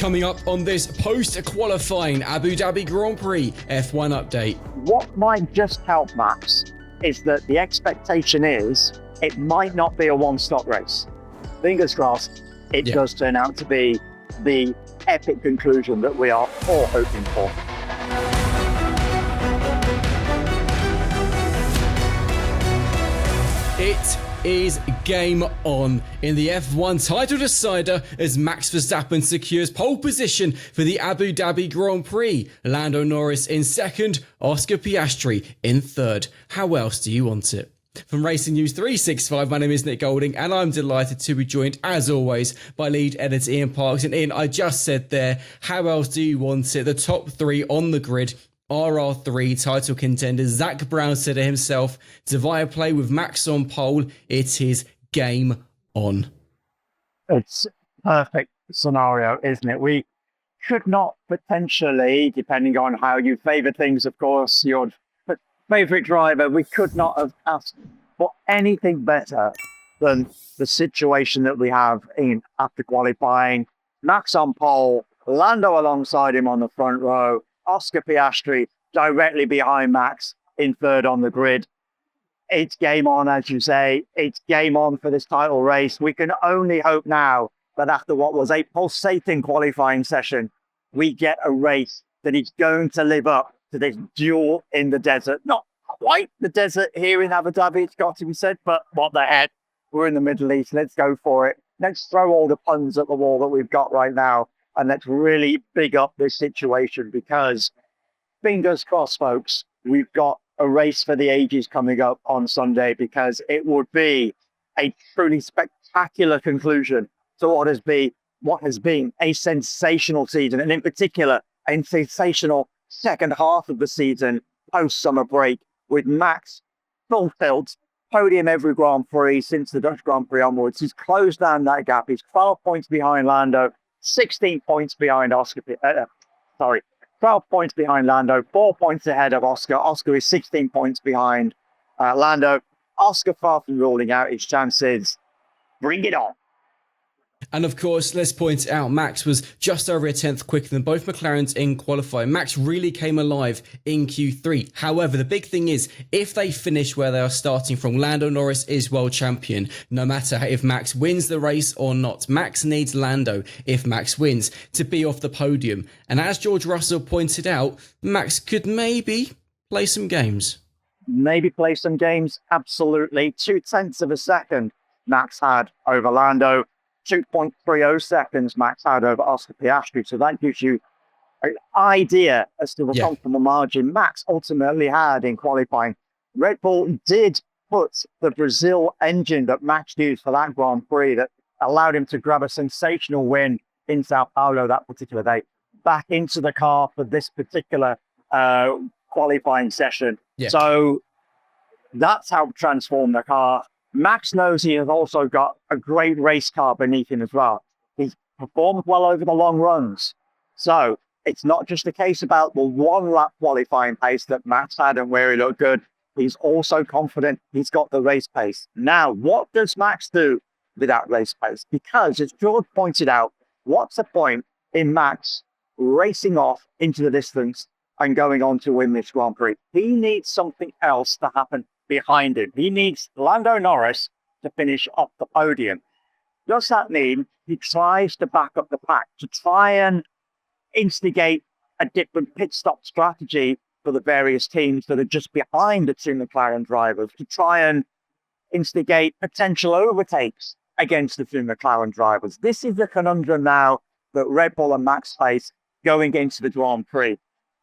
Coming up on this post-qualifying Abu Dhabi Grand Prix F1 update. What might just help Max is that the expectation is it might not be a one-stop race. Fingers crossed, it does turn out to be the epic conclusion that we are all hoping for. It is game on in the F1 title decider as Max Verstappen secures pole position for the Abu Dhabi Grand Prix. Lando Norris in second, Oscar Piastri in third. How else do you want it? From Racing News 365, my name is Nick Golding and I'm delighted to be joined as always by lead editor Ian Parks. And Ian, I just said there, how else do you want it? The top three on the grid are our three title contenders. Zach Brown said it himself, to Viaplay with Max on pole, it is game on. It's a perfect scenario, isn't it? We could not potentially, depending on how you favour things, of course, your favourite driver, we could not have asked for anything better than the situation that we have in after qualifying. Max on pole, Lando alongside him on the front row, Oscar Piastri directly behind Max in third on the grid. It's game on, as you say. It's game on for this title race. We can only hope now that after what was a pulsating qualifying session, we get a race that is going to live up to this duel in the desert. Not quite the desert here in Abu Dhabi, it's got to be said, but what the heck? We're in the Middle East. Let's go for it. Let's throw all the puns at the wall that we've got right now. And let's really big up this situation because, fingers crossed, folks, we've got a race for the ages coming up on Sunday because it would be a truly spectacular conclusion to what has been a sensational season, and in particular, a sensational second half of the season post-summer break with Max fulfilled podium every Grand Prix since the Dutch Grand Prix onwards. He's closed down that gap. He's 12 points behind Lando. 16 points behind 12 points behind Lando, 4 points ahead of Oscar. Oscar is 16 points behind Lando. Oscar far from ruling out his chances. Bring it on. And of course, let's point out, Max was just over a tenth quicker than both McLarens in qualifying. Max really came alive in Q3. However, the big thing is, if they finish where they are starting from, Lando Norris is world champion, no matter if Max wins the race or not. Max needs Lando, if Max wins, to be off the podium. And as George Russell pointed out, Max could maybe play some games. Maybe play some games, absolutely. 0.2 of a second Max had over Lando. 2.30 seconds Max had over Oscar Piastri. So that gives you an idea as to the comfortable margin Max ultimately had in qualifying. Red Bull did put the Brazil engine that Max used for that Grand Prix that allowed him to grab a sensational win in Sao Paulo that particular day back into the car for this particular qualifying session. So that's how transform the car. Max knows he has also got a great race car beneath him as well. He's performed well over the long runs. So it's not just a case about the one lap qualifying pace that Max had and where he looked good. He's also confident he's got the race pace. Now, what does Max do with that race pace? Because as George pointed out, what's the point in Max racing off into the distance and going on to win this Grand Prix? He needs something else to happen behind him. He needs Lando Norris to finish off the podium. Does that mean he tries to back up the pack, to try and instigate a different pit stop strategy for the various teams that are just behind the two McLaren drivers, to try and instigate potential overtakes against the two McLaren drivers? This is the conundrum now that Red Bull and Max face going into the Grand Prix.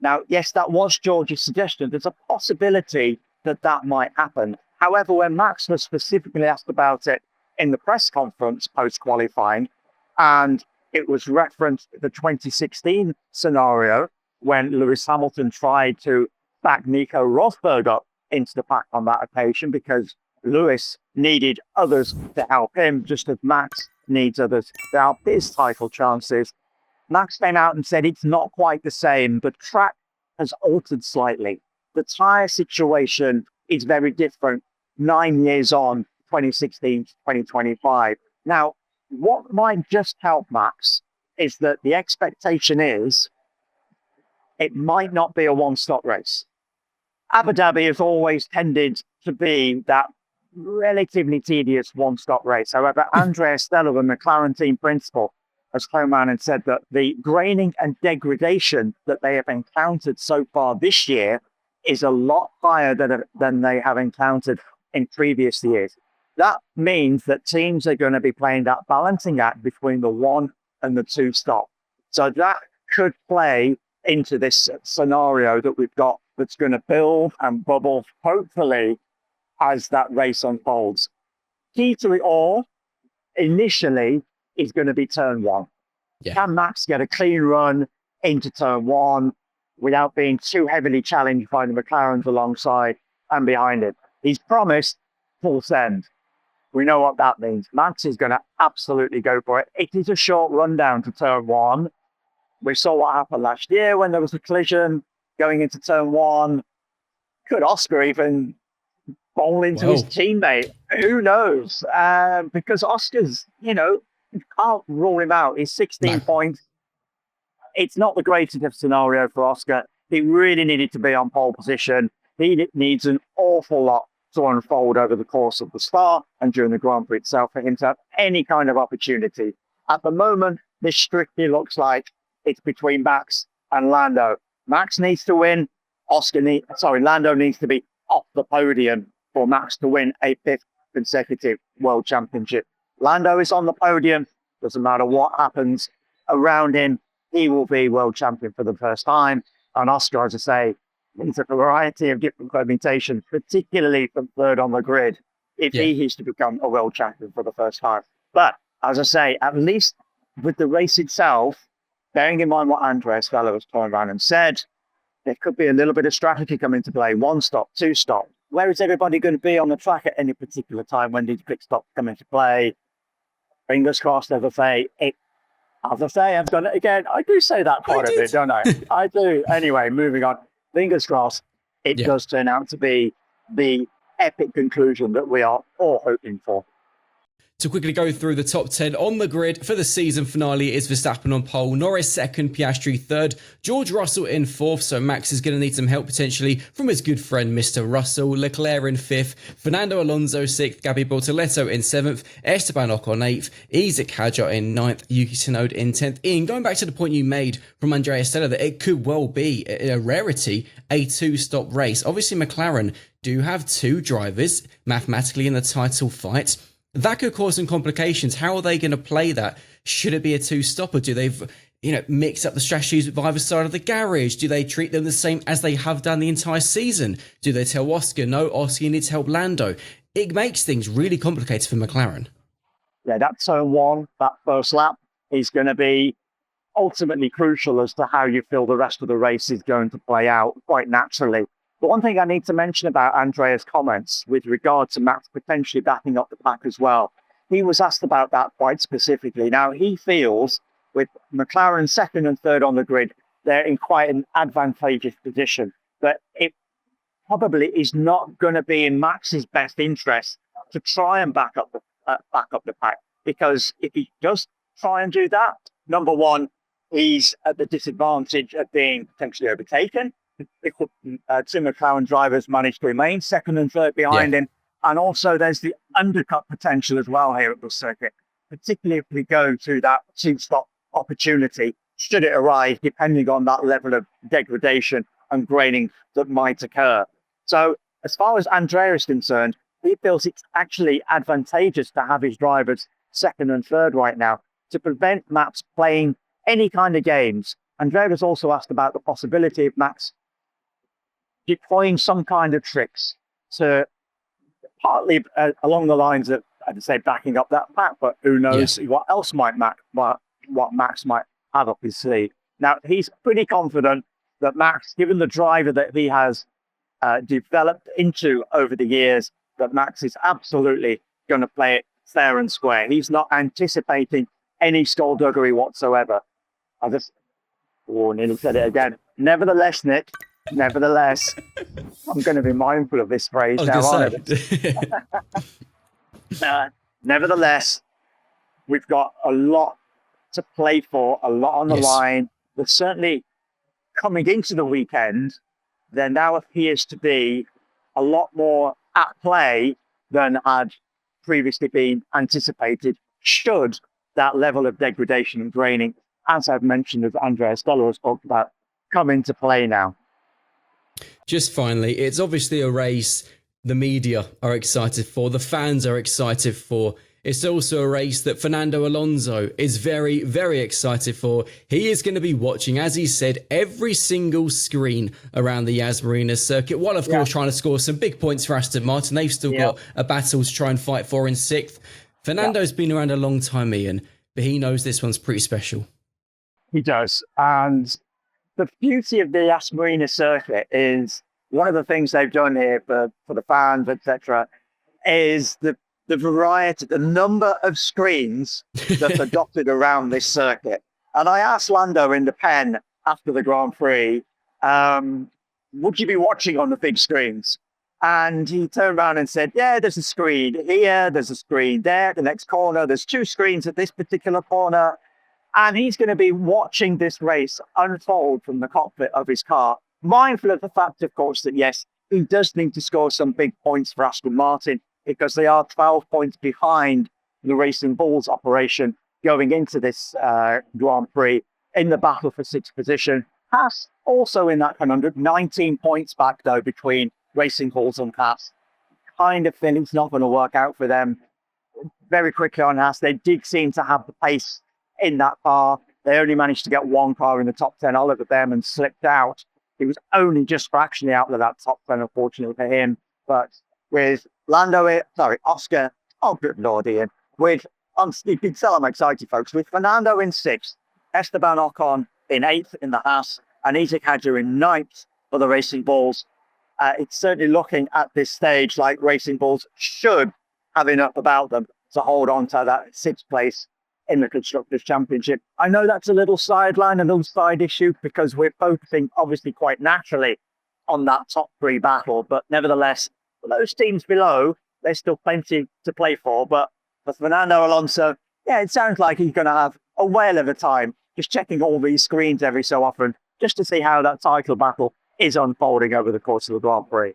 Now, yes, that was George's suggestion. There's a possibility that might happen. However, when Max was specifically asked about it in the press conference post-qualifying, and it was referenced the 2016 scenario when Lewis Hamilton tried to back Nico Rosberg up into the pack on that occasion because Lewis needed others to help him, just as Max needs others to help his title chances. Max came out and said it's not quite the same. The track has altered slightly. The tyre situation is very different 9 years on, 2016 to 2025. Now, what might just help Max is that the expectation is it might not be a one-stop race. Abu Dhabi has always tended to be that relatively tedious one-stop race. However, Andrea Stella, the McLaren team principal, has come out and said that the graining and degradation that they have encountered so far this year is a lot higher than they have encountered in previous years. That means that teams are going to be playing that balancing act between the one and the two stop. So that could play into this scenario that we've got that's going to build and bubble, hopefully, as that race unfolds. Key to it all, initially, is going to be turn one. Yeah. Can Max get a clean run into turn one without being too heavily challenged by the McLarens alongside and behind him? He's promised full send. We know what that means. Max is going to absolutely go for it. It is a short rundown to turn one. We saw what happened last year when there was a collision going into turn one. Could Oscar even bowl into his teammate? Who knows? Because Oscar's, you can't rule him out. He's 16 points. It's not the greatest of scenario for Oscar. He really needed to be on pole position. He needs an awful lot to unfold over the course of the start and during the Grand Prix itself for him to have any kind of opportunity. At the moment, this strictly looks like it's between Max and Lando. Max needs to win. Lando needs to be off the podium for Max to win a 5th consecutive World Championship. Lando is on the podium. Doesn't matter what happens around him. He will be world champion for the first time. And Oscar, as I say, needs a variety of different permutations, particularly from third on the grid, if he is to become a world champion for the first time. But as I say, at least with the race itself, bearing in mind what Andrea Stella was turned around and said, there could be a little bit of strategy come into play. One stop, two stop. Where is everybody going to be on the track at any particular time when these quick stops come into play? Fingers crossed, as I say. As I say, I've done it again. I do say that part of it, don't I? I do. Anyway, moving on. Fingers crossed, it does turn out to be the epic conclusion that we are all hoping for. To quickly go through the top 10 on the grid for the season finale is Verstappen on pole, Norris second, Piastri third, George Russell in fourth, so Max is going to need some help potentially from his good friend Mr. Russell, Leclerc in fifth, Fernando Alonso sixth, Gabby Bortoletto in seventh, Esteban Ocon eighth, Isaac Hadjar in ninth, Yuki Tsunoda in 10th. Ian, going back to the point you made from Andrea Stella that it could well be a rarity, a two-stop race. Obviously McLaren do have two drivers mathematically in the title fight. That could cause some complications. How are they going to play that? Should it be a two-stopper? Do they, mix up the strategies with either side of the garage? Do they treat them the same as they have done the entire season? Do they tell Oscar, no, Oscar, you need to help Lando? It makes things really complicated for McLaren. Yeah, that turn one, that first lap, is going to be ultimately crucial as to how you feel the rest of the race is going to play out quite naturally. But one thing I need to mention about Andrea's comments with regard to Max potentially backing up the pack as well, he was asked about that quite specifically. Now, he feels with McLaren second and third on the grid, they're in quite an advantageous position. But it probably is not going to be in Max's best interest to try and back up the pack. Because if he does try and do that, number one, he's at the disadvantage of being potentially overtaken. If two McLaren drivers manage to remain second and third behind him. And also there's the undercut potential as well here at the circuit, particularly if we go to that two-stop opportunity, should it arise, depending on that level of degradation and graining that might occur. So as far as Andrea is concerned, he feels it's actually advantageous to have his drivers second and third right now to prevent Max playing any kind of games. Andrea was also asked about the possibility of Max deploying some kind of tricks to partly along the lines of, I'd say, backing up that pack, but who knows what else what Max might have up his sleeve. Now, he's pretty confident that Max, given the driver that he has developed into over the years, that Max is absolutely going to play it fair and square. He's not anticipating any skullduggery whatsoever. Nearly said it again. Nevertheless, Nick, I'm going to be mindful of this phrase now, aren't I? Nevertheless, we've got a lot to play for, a lot on the Yes. line. But certainly coming into the weekend, there now appears to be a lot more at play than had previously been anticipated, should that level of degradation and draining, as I've mentioned, as Andreas Stoller has talked about, come into play now. Just finally, it's obviously a race the media are excited for, the fans are excited for. It's also a race that Fernando Alonso is very, very excited for. He is going to be watching, as he said, every single screen around the Yas Marina circuit, while of course trying to score some big points for Aston Martin. They've still got a battle to try and fight for in 6th. Fernando's been around a long time, Ian, but he knows this one's pretty special. He does. And the beauty of the Yas Marina circuit is one of the things they've done here for the fans, etc., is the variety, the number of screens that are dotted around this circuit. And I asked Lando in the pen after the Grand Prix, would you be watching on the big screens? And he turned around and said, yeah, there's a screen here, there's a screen there, the next corner, there's 2 screens at this particular corner. And he's going to be watching this race unfold from the cockpit of his car, mindful of the fact, of course, that yes, he does need to score some big points for Aston Martin, because they are 12 points behind the Racing Bulls operation going into this Grand Prix in the battle for 6th position. Haas also in that conundrum, 19 points back, though, between Racing Bulls and Haas. Kind of thing, it's not going to work out for them. Very quickly on Haas, they did seem to have the pace in that car. They only managed to get 1 car in the top 10. Oliver Behrman slipped out. He was only just fractionally out of that top 10, unfortunately for him. But with Oscar, oh good Lord, Ian, you can tell I'm excited, folks, with Fernando in 6th, Esteban Ocon in 8th in the Haas, and Isaac Hadjar in 9th for the Racing Bulls. It's certainly looking at this stage like Racing Bulls should have enough about them to hold on to that 6th place in the Constructors' Championship. I know that's a little sideline, a little side issue, because we're focusing obviously quite naturally on that top 3 battle, but nevertheless, for those teams below, there's still plenty to play for. But for Fernando Alonso, yeah, it sounds like he's going to have a whale of a time just checking all these screens every so often, just to see how that title battle is unfolding over the course of the Grand Prix.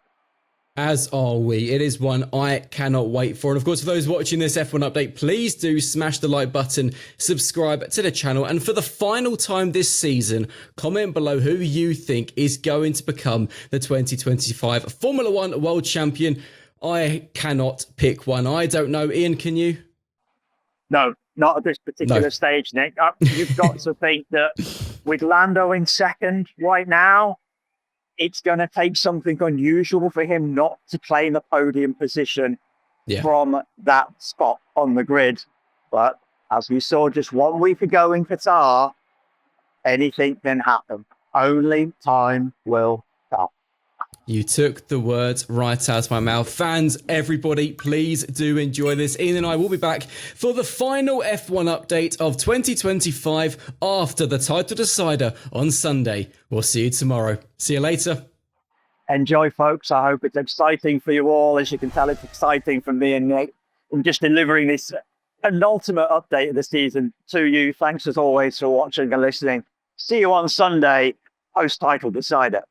As are we. It is one I cannot wait for. And of course, for those watching this F1 update, please do smash the like button, subscribe to the channel, and for the final time this season, comment below who you think is going to become the 2025 Formula One World Champion. I cannot pick one. I don't know. Ian, can you? No, not at this particular stage, Nick. You've got to think that with Lando in 2nd right now, it's going to take something unusual for him not to claim a podium position from that spot on the grid. But as we saw just 1 week ago in Qatar, anything can happen. Only time will tell. You took the words right out of my mouth. Fans, everybody, please do enjoy this. Ian and I will be back for the final F1 update of 2025 after the title decider on Sunday. We'll see you tomorrow. See you later. Enjoy, folks. I hope it's exciting for you all. As you can tell, it's exciting for me and Nick. I'm just delivering this penultimate update of the season to you. Thanks as always for watching and listening. See you on Sunday, post-title decider.